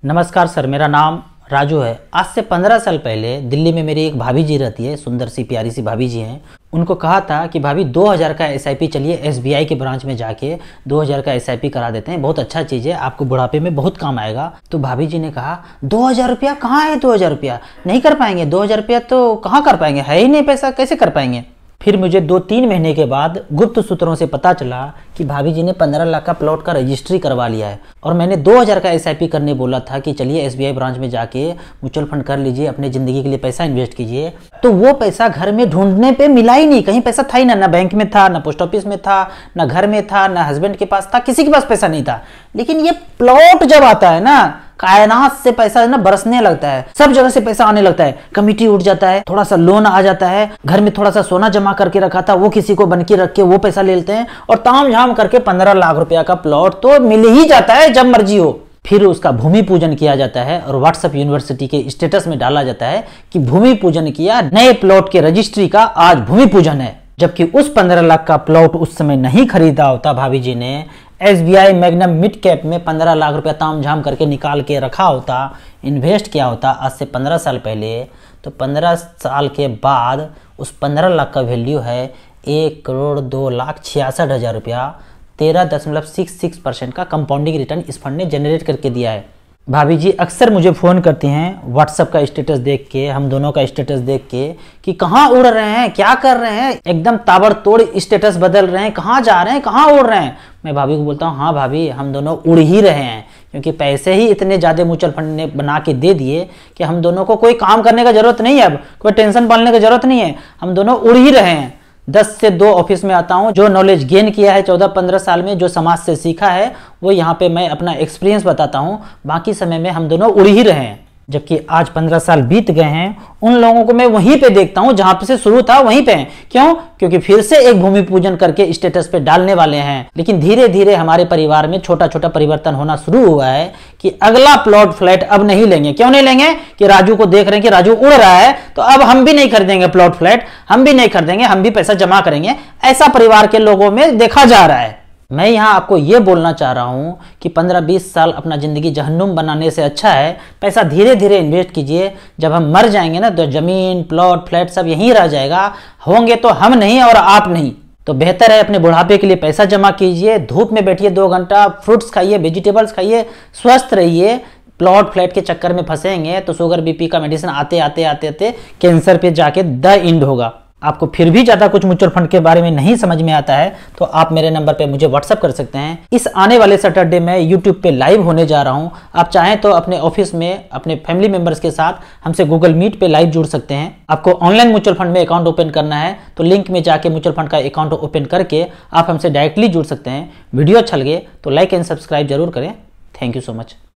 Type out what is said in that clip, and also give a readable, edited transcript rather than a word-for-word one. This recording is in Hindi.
नमस्कार सर, मेरा नाम राजू है। आज से 15 साल पहले दिल्ली में मेरी एक भाभी जी रहती है, सुंदर सी प्यारी सी भाभी जी हैं। उनको कहा था कि भाभी 2000 का एसआईपी चलिए एसबीआई के ब्रांच में जाके 2000 का एसआईपी करा देते हैं, बहुत अच्छा चीज़ है, आपको बुढ़ापे में बहुत काम आएगा। तो भाभी जी ने कहा 2000 रुपया कहाँ है, 2000 रुपया नहीं कर पाएंगे, 2000 रुपया तो कहाँ कर पाएंगे, है ही नहीं पैसा, कैसे कर पाएंगे। फिर मुझे 2-3 महीने के बाद गुप्त सूत्रों से पता चला कि भाभी जी ने 15 लाख का प्लॉट का रजिस्ट्री करवा लिया है और मैंने 2000 का एसआईपी करने बोला था कि चलिए एसबीआई ब्रांच में जाके म्यूचुअल फंड कर लीजिए, अपने ज़िंदगी के लिए पैसा इन्वेस्ट कीजिए। तो वो पैसा घर में ढूंढने पे मिला ही नहीं, कहीं पैसा था ही ना बैंक में था, ना पोस्ट ऑफिस में था, ना घर में था, ना हस्बैंड के पास था, किसी के पास पैसा नहीं था। लेकिन ये प्लॉट जब आता है ना, कायनात से पैसा ना बरसने लगता है, सब जगह से पैसा आने लगता है, कमिटी उठ जाता है, थोड़ा सा लोन आ जाता है, घर में थोड़ा सा सोना जमा करके रखा था वो किसी को बनके रख के वो पैसा ले लेते हैं और ताम झाम करके 15 लाख रुपया का प्लॉट तो मिल ही जाता है जब मर्जी हो। फिर उसका भूमि पूजन किया जाता है और व्हाट्सएप यूनिवर्सिटी के स्टेटस में डाला जाता है कि भूमि पूजन किया, नए प्लॉट के रजिस्ट्री का आज भूमि पूजन है। जबकि उस 15 लाख का प्लॉट उस समय नहीं खरीदा होता, भाभी जी ने एसबीआई मैग्नम मिड कैप में 15 लाख रुपया ताम झाम करके निकाल के रखा होता, इन्वेस्ट किया होता आज से 15 साल पहले, तो 15 साल के बाद उस 15 लाख का वैल्यू है 1,02,66,000 रुपया। 13.66% का कंपाउंडिंग रिटर्न इस फंड ने जनरेट करके दिया है। भाभी जी अक्सर मुझे फ़ोन करती हैं व्हाट्सएप का स्टेटस देख के, हम दोनों का स्टेटस देख के, कि कहाँ उड़ रहे हैं, क्या कर रहे हैं, एकदम ताबड़तोड़ स्टेटस बदल रहे हैं, कहाँ जा रहे हैं, कहाँ उड़ रहे हैं। मैं भाभी को बोलता हूँ हाँ भाभी, हम दोनों उड़ ही रहे हैं, क्योंकि पैसे ही इतने ज़्यादा म्यूचुअल फंड ने बना के दे दिए कि हम दोनों को कोई काम करने का जरूरत नहीं है, अब कोई टेंशन पालने की जरूरत नहीं है, हम दोनों उड़ ही रहे हैं। 10 से 2 ऑफिस में आता हूँ, जो नॉलेज गेन किया है 14-15 साल में, जो समाज से सीखा है वो यहाँ पे मैं अपना एक्सपीरियंस बताता हूँ, बाकी समय में हम दोनों उड़ ही रहे हैं। जबकि आज 15 साल बीत गए हैं, उन लोगों को मैं वहीं पे देखता हूँ जहां पे से शुरू था वहीं पे हैं। क्यों? क्योंकि फिर से एक भूमि पूजन करके स्टेटस पे डालने वाले हैं। लेकिन धीरे धीरे हमारे परिवार में छोटा छोटा परिवर्तन होना शुरू हुआ है कि अगला प्लॉट फ्लैट अब नहीं लेंगे। क्यों नहीं लेंगे? कि राजू को देख रहे हैं कि राजू उड़ रहा है, तो अब हम भी नहीं खरीदेंगे प्लॉट फ्लैट, हम भी नहीं खरीदेंगे, हम भी पैसा जमा करेंगे। ऐसा परिवार के लोगों में देखा जा रहा है। मैं यहाँ आपको ये बोलना चाह रहा हूँ कि 15-20 साल अपना ज़िंदगी जहन्नुम बनाने से अच्छा है पैसा धीरे धीरे इन्वेस्ट कीजिए। जब हम मर जाएंगे ना तो ज़मीन, प्लॉट, फ्लैट सब यहीं रह जाएगा, होंगे तो हम नहीं और आप नहीं। तो बेहतर है अपने बुढ़ापे के लिए पैसा जमा कीजिए, धूप में बैठिए 2 घंटा, फ्रूट्स खाइए, वेजिटेबल्स खाइए, स्वस्थ रहिए। प्लॉट फ्लैट के चक्कर में फंसेंगे तो शुगर बीपी का मेडिसिन आते आते आते आते कैंसर पे जाके द एंड होगा। आपको फिर भी ज़्यादा कुछ म्यूचुअल फंड के बारे में नहीं समझ में आता है तो आप मेरे नंबर पे मुझे व्हाट्सअप कर सकते हैं। इस आने वाले सैटरडे में यूट्यूब पे लाइव होने जा रहा हूं, आप चाहें तो अपने ऑफिस में अपने फैमिली मेंबर्स के साथ हमसे गूगल मीट पे लाइव जुड़ सकते हैं। आपको ऑनलाइन म्यूचुअल फंड में अकाउंट ओपन करना है तो लिंक में जाके म्यूचुअल फंड का अकाउंट ओपन करके आप हमसे डायरेक्टली जुड़ सकते हैं। वीडियो अच्छा लगे तो लाइक एंड सब्सक्राइब जरूर करें। Thank you so much.